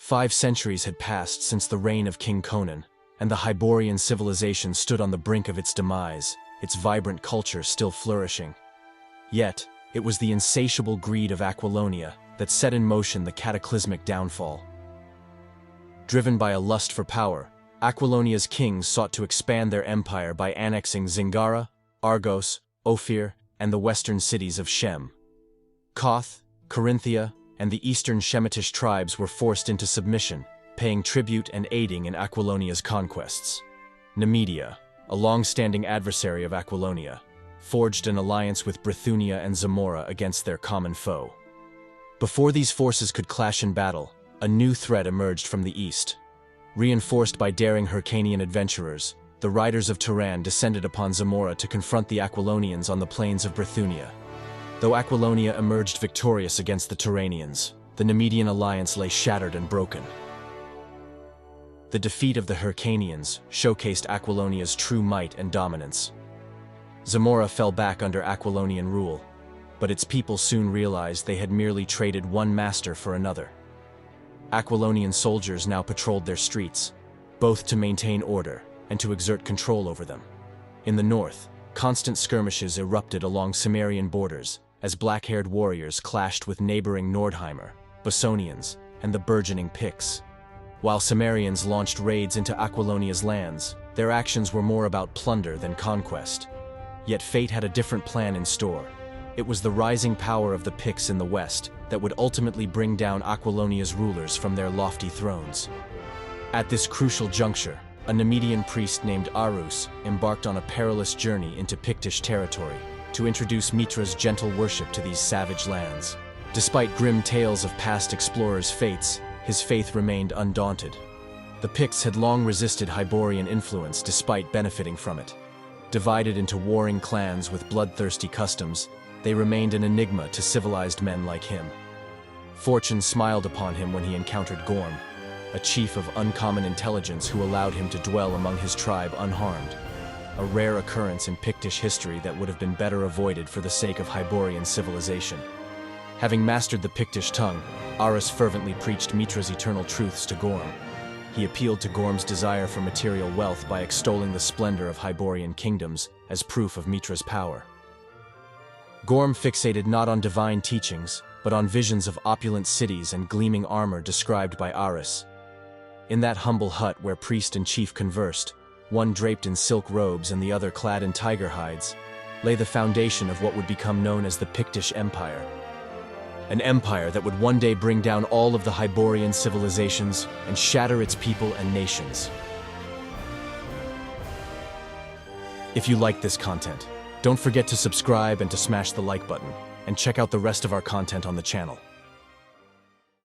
5 centuries had passed since the reign of King Conan, and the Hyborian civilization stood on the brink of its demise, its vibrant culture still flourishing. Yet, it was the insatiable greed of Aquilonia that set in motion the cataclysmic downfall. Driven by a lust for power, Aquilonia's kings sought to expand their empire by annexing Zingara, Argos, Ophir, and the western cities of Shem. Koth, Corinthia, and the eastern Shemitish tribes were forced into submission, paying tribute and aiding in Aquilonia's conquests. Nemedia, a long-standing adversary of Aquilonia, forged an alliance with Brithunia and Zamora against their common foe. Before these forces could clash in battle, a new threat emerged from the east. Reinforced by daring Hyrcanian adventurers, the riders of Turan descended upon Zamora to confront the Aquilonians on the plains of Brithunia. Though Aquilonia emerged victorious against the Turanians, the Nemedian alliance lay shattered and broken. The defeat of the Hyrcanians showcased Aquilonia's true might and dominance. Zamora fell back under Aquilonian rule, but its people soon realized they had merely traded one master for another. Aquilonian soldiers now patrolled their streets, both to maintain order and to exert control over them. In the north, constant skirmishes erupted along Cimmerian borders as black-haired warriors clashed with neighboring Nordheimer, Bosonians, and the burgeoning Picts. While Cimmerians launched raids into Aquilonia's lands, their actions were more about plunder than conquest. Yet fate had a different plan in store. It was the rising power of the Picts in the west that would ultimately bring down Aquilonia's rulers from their lofty thrones. At this crucial juncture, a Nemedian priest named Arus embarked on a perilous journey into Pictish territory to introduce Mitra's gentle worship to these savage lands. Despite grim tales of past explorers' fates, his faith remained undaunted. The Picts had long resisted Hyborian influence despite benefiting from it. Divided into warring clans with bloodthirsty customs, they remained an enigma to civilized men like him. Fortune smiled upon him when he encountered Gorm, a chief of uncommon intelligence who allowed him to dwell among his tribe unharmed, a rare occurrence in Pictish history that would have been better avoided for the sake of Hyborian civilization. Having mastered the Pictish tongue, Arus fervently preached Mitra's eternal truths to Gorm. He appealed to Gorm's desire for material wealth by extolling the splendor of Hyborian kingdoms as proof of Mitra's power. Gorm fixated not on divine teachings, but on visions of opulent cities and gleaming armor described by Arus. In that humble hut where priest and chief conversed, one draped in silk robes and the other clad in tiger hides, lay the foundation of what would become known as the Pictish Empire. An empire that would one day bring down all of the Hyborian civilizations and shatter its people and nations. If you like this content, don't forget to subscribe and to smash the like button, and check out the rest of our content on the channel.